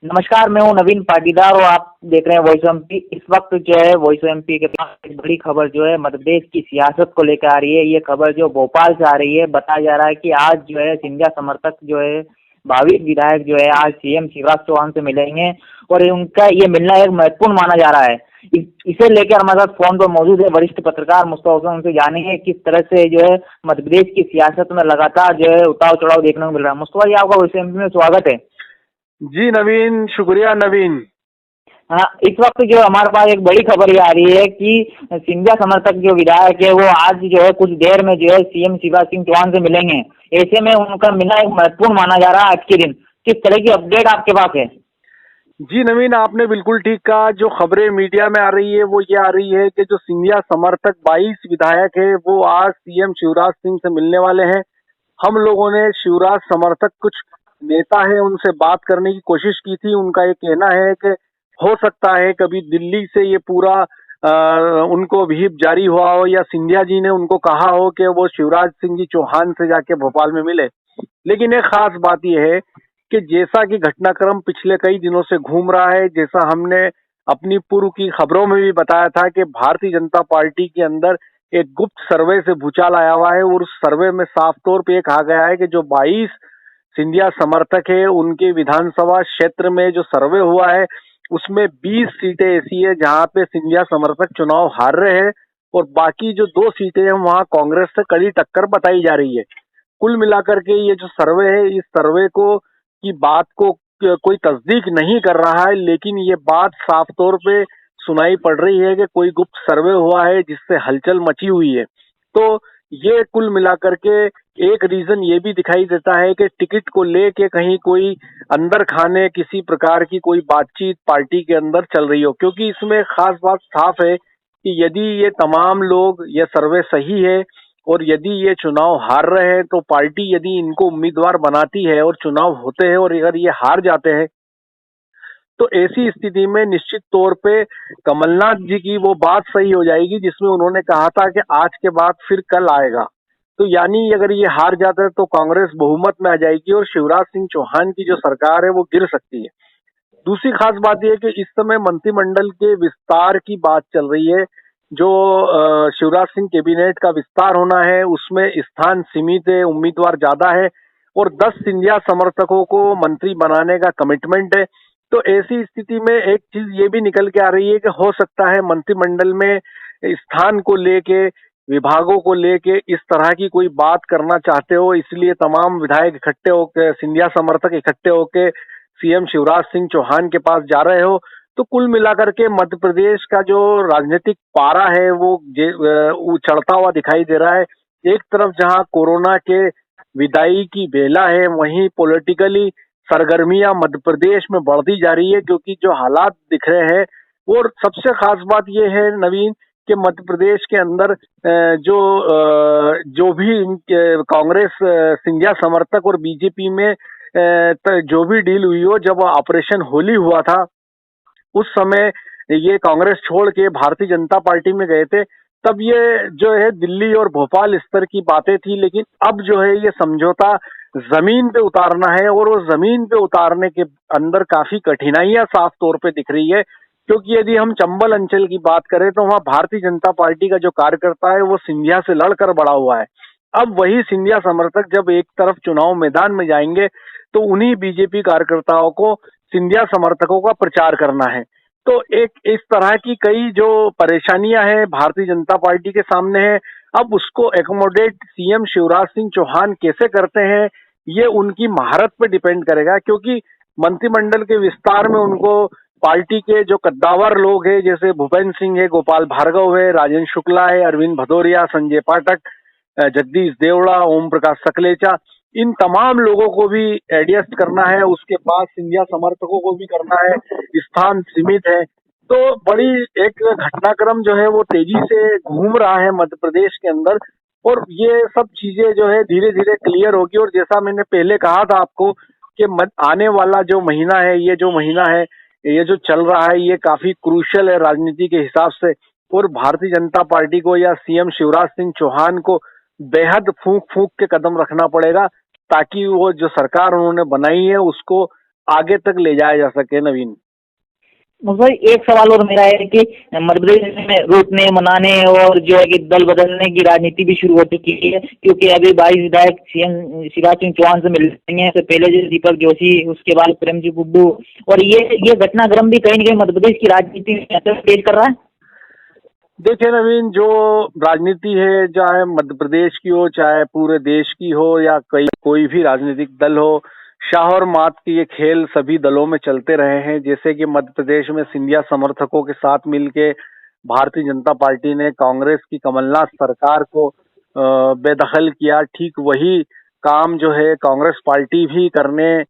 नमस्कार, मैं हूँ नवीन पाटीदार और आप देख रहे हैं वॉइस एमपी। इस वक्त जो है वॉइस एमपी के पास एक बड़ी खबर जो है मध्य प्रदेश की सियासत को लेकर आ रही है। ये खबर जो भोपाल से आ रही है, बताया जा रहा है कि आज जो है सिंधिया समर्थक जो है 22 विधायक जो है आज सीएम शिवराज चौहान से मिलेंगे और उनका ये मिलना एक महत्वपूर्ण माना जा रहा है। इसे लेकर हमारे साथ फोन पर मौजूद है वरिष्ठ पत्रकार मुस्तफा हुसैन। उनसे जानेंगे किस तरह से जो है मध्य प्रदेश की सियासत में लगातार जो है उतार चढ़ाव देखने को मिल रहा है। मुस्तफा जी, आपका वॉइस एमपी में स्वागत है। जी नवीन, शुक्रिया नवीन। हाँ, इस वक्त जो हमारे पास एक बड़ी खबर ये आ रही है कि सिंधिया समर्थक जो विधायक है वो आज जो है कुछ देर में जो है सीएम शिवराज सिंह चौहान से मिलेंगे। ऐसे में उनका मिलना एक महत्वपूर्ण माना जा रहा है आज के दिन। किस तरह की अपडेट आपके पास है? जी नवीन, आपने बिल्कुल ठीक कहा। जो खबरें मीडिया में आ रही है वो ये आ रही है कि जो सिंधिया समर्थक 22 विधायक है वो आज सीएम शिवराज सिंह से मिलने वाले हैं। हम लोगों ने शिवराज समर्थक कुछ नेता है उनसे बात करने की कोशिश की थी। उनका ये कहना है कि हो सकता है कभी दिल्ली से ये पूरा उनको व्हीप जारी हुआ हो या सिंधिया जी ने उनको कहा हो कि वो शिवराज सिंह जी चौहान से जाके भोपाल में मिले। लेकिन एक खास बात यह है कि जैसा कि घटनाक्रम पिछले कई दिनों से घूम रहा है, जैसा हमने अपनी पूर्व की खबरों में भी बताया था कि भारतीय जनता पार्टी के अंदर एक गुप्त सर्वे से भूचाल आया हुआ है और उस सर्वे में साफ तौर पे कहा गया है कि जो 22 सिंधिया समर्थक है उनके विधानसभा क्षेत्र में जो सर्वे हुआ है उसमें 20 सीटें ऐसी है जहां पे सिंधिया समर्थक चुनाव हार रहे हैं और बाकी जो 2 सीटें हैं वहां कांग्रेस से कड़ी टक्कर बताई जा रही है। कुल मिलाकर के ये जो सर्वे है, इस सर्वे को की बात को कोई तस्दीक नहीं कर रहा है, लेकिन ये बात साफ तौर पे सुनाई पड़ रही है कि कोई गुप्त सर्वे हुआ है जिससे हलचल मची हुई है। तो ये कुल मिलाकर के एक रीजन ये भी दिखाई देता है कि टिकट को लेके कहीं कोई अंदर खाने किसी प्रकार की कोई बातचीत पार्टी के अंदर चल रही हो, क्योंकि इसमें खास बात साफ है कि यदि ये तमाम लोग ये सर्वे सही है और यदि ये चुनाव हार रहे हैं तो पार्टी यदि इनको उम्मीदवार बनाती है और चुनाव होते हैं और अगर ये हार जाते हैं तो ऐसी स्थिति में निश्चित तौर पे कमलनाथ जी की वो बात सही हो जाएगी जिसमें उन्होंने कहा था कि आज के बाद फिर कल आएगा। तो यानी अगर ये हार जाता है तो कांग्रेस बहुमत में आ जाएगी और शिवराज सिंह चौहान की जो सरकार है वो गिर सकती है। दूसरी खास बात यह है कि इस समय मंत्रिमंडल के विस्तार की बात चल रही है। जो शिवराज सिंह कैबिनेट का विस्तार होना है उसमें स्थान सीमित है, उम्मीदवार ज्यादा है और 10 सिंधिया समर्थकों को मंत्री बनाने का कमिटमेंट है। तो ऐसी स्थिति में एक चीज ये भी निकल के आ रही है कि हो सकता है मंत्रिमंडल में स्थान को लेके, विभागों को लेके इस तरह की कोई बात करना चाहते हो, इसलिए तमाम विधायक इकट्ठे होकर, सिंधिया समर्थक इकट्ठे होकर सीएम शिवराज सिंह चौहान के पास जा रहे हो। तो कुल मिलाकर के मध्य प्रदेश का जो राजनीतिक पारा है वो चढ़ता हुआ दिखाई दे रहा है। एक तरफ जहां कोरोना के विदाई की बेला है, वहीं पॉलिटिकली सरगर्मियां मध्य प्रदेश में बढ़ती जा रही है, क्योंकि जो हालात दिख रहे हैं। और सबसे खास बात यह है नवीन कि मध्य प्रदेश के अंदर जो भी कांग्रेस सिंधिया समर्थक और बीजेपी में जो भी डील हुई हो, जब ऑपरेशन होली हुआ था उस समय ये कांग्रेस छोड़ के भारतीय जनता पार्टी में गए थे, तब ये जो है दिल्ली और भोपाल स्तर की बातें थी। लेकिन अब जो है ये समझौता जमीन पे उतारना है और वो जमीन पे उतारने के अंदर काफी कठिनाइयां साफ तौर पे दिख रही है। क्योंकि यदि हम चंबल अंचल की बात करें तो वहां भारतीय जनता पार्टी का जो कार्यकर्ता है वो सिंधिया से लड़कर बड़ा हुआ है। अब वही सिंधिया समर्थक जब एक तरफ चुनाव मैदान में जाएंगे तो उन्हीं बीजेपी कार्यकर्ताओं को सिंधिया समर्थकों का प्रचार करना है। तो एक इस तरह की कई जो परेशानियां हैं भारतीय जनता पार्टी के सामने है। अब उसको एकोमोडेट सीएम शिवराज सिंह चौहान कैसे करते हैं ये उनकी महारत पे डिपेंड करेगा, क्योंकि मंत्रिमंडल के विस्तार में उनको पार्टी के जो कद्दावर लोग हैं जैसे भूपेंद्र सिंह है, गोपाल भार्गव है, राजेंद्र शुक्ला है, अरविंद भदौरिया, संजय पाठक, जगदीश देवड़ा, ओम प्रकाश सकलेचा, इन तमाम लोगों को भी एडजस्ट करना है। उसके बाद सिंधिया समर्थकों को भी करना है, स्थान सीमित है। तो बड़ी एक घटनाक्रम जो है वो तेजी से घूम रहा है मध्य प्रदेश के अंदर और ये सब चीजें जो है धीरे धीरे क्लियर होगी। और जैसा मैंने पहले कहा था आपको कि आने वाला जो महीना है, ये जो महीना है, ये जो चल रहा है, ये काफी क्रूशियल है राजनीति के हिसाब से। और भारतीय जनता पार्टी को या सीएम शिवराज सिंह चौहान को बेहद फूंक फूंक के कदम रखना पड़ेगा ताकि वो जो सरकार उन्होंने बनाई है उसको आगे तक ले जाया जा सके। नवीन, भाई एक सवाल और मेरा है कि मध्य प्रदेश में रोकने मनाने और जो है कि दल बदलने की राजनीति भी शुरू हो चुकी है, क्योंकि अभी 22 विधायक सीएम शिवराज सिंह चौहान से मिल रहे हैं। इससे पहले जो दीपक जोशी, उसके बाद प्रेमजी कुड्डू, और ये घटनाक्रम भी कहीं न कहीं मध्य प्रदेश की राजनीति में असर पेश कर रहा है। देखिए नवीन, जो राजनीति है, चाहे मध्य प्रदेश की हो, चाहे पूरे देश की हो, या कोई भी राजनीतिक दल हो, शाह और मात के ये खेल सभी दलों में चलते रहे हैं। जैसे कि मध्य प्रदेश में सिंधिया समर्थकों के साथ मिलके भारतीय जनता पार्टी ने कांग्रेस की कमलनाथ सरकार को बेदखल किया, ठीक वही काम जो है कांग्रेस पार्टी भी करने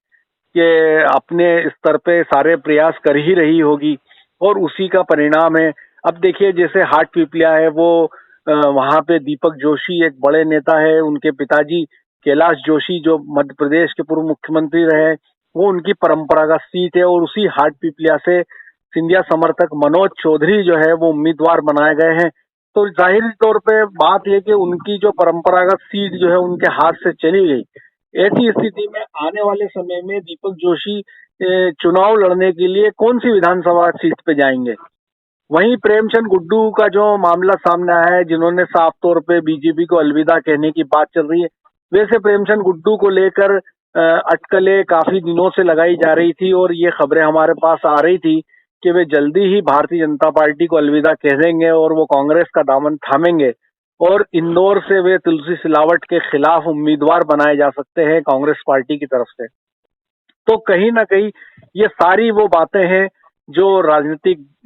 के अपने स्तर पे सारे प्रयास कर ही रही होगी, और उसी का परिणाम है। अब देखिए, जैसे हाट पीपलिया है, वो वहां पे दीपक जोशी एक बड़े नेता है, उनके पिताजी कैलाश जोशी जो मध्य प्रदेश के पूर्व मुख्यमंत्री रहे, वो उनकी परंपरागत सीट है, और उसी हाट पीपलिया से सिंधिया समर्थक मनोज चौधरी जो है वो उम्मीदवार बनाए गए हैं। तो जाहिर तौर पे बात यह कि उनकी जो परंपरागत सीट जो है उनके हाथ से चली गई। ऐसी स्थिति में आने वाले समय में दीपक जोशी चुनाव लड़ने के लिए कौन सी विधानसभा सीट पे जाएंगे। वहीं प्रेमचंद गुड्डू का जो मामला सामने आया है, जिन्होंने साफ तौर पे बीजेपी को अलविदा कहने की बात चल रही है, वैसे प्रेमचंद गुड्डू को लेकर अटकलें काफी दिनों से लगाई जा रही थी, और ये खबरें हमारे पास आ रही थी कि वे जल्दी ही भारतीय जनता पार्टी को अलविदा कह देंगे और वो कांग्रेस का दामन थामेंगे, और इंदौर से वे तुलसी सिलावट के खिलाफ उम्मीदवार बनाए जा सकते हैं कांग्रेस पार्टी की तरफ से। तो कहीं ना कहीं ये सारी वो बातें हैं जो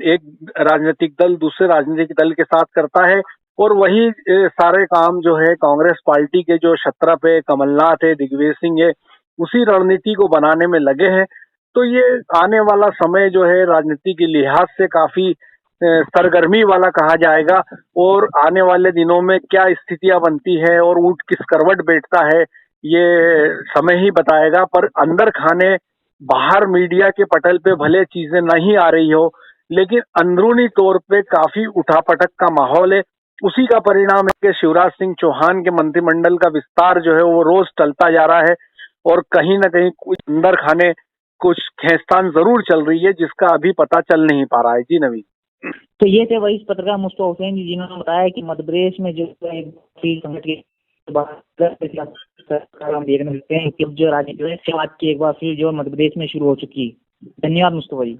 एक राजनीतिक दल दूसरे राजनीतिक दल के साथ करता है, और वही सारे काम जो है कांग्रेस पार्टी के जो छत्रप है, कमलनाथ है, दिग्विजय सिंह है, उसी रणनीति को बनाने में लगे हैं। तो ये आने वाला समय जो है राजनीति के लिहाज से काफी सरगर्मी वाला कहा जाएगा, और आने वाले दिनों में क्या स्थितियां बनती है और ऊंट किस करवट बैठता है, ये समय ही बताएगा। पर अंदर खाने बाहर मीडिया के पटल पे भले चीजें नहीं आ रही हो, लेकिन अंदरूनी तौर पे काफी उठापटक का माहौल है। उसी का परिणाम है कि शिवराज सिंह चौहान के मंत्रिमंडल का विस्तार जो है वो रोज टलता जा रहा है, और कहीं ना कहीं कुछ अंदर खाने कुछ खींचतान जरूर चल रही है, जिसका अभी पता चल नहीं पा रहा है। जी नवीन। तो ये थे वही पत्रकार मुस्तफा हुसैन जी, जिन्होंने बताया कि मध्य प्रदेश में जो है संकट के हम देखने मिलते हैं कि जो राजनीति है के एक बार फिर जो मध्य प्रदेश में शुरू हो चुकी है। धन्यवाद मुस्तफा जी।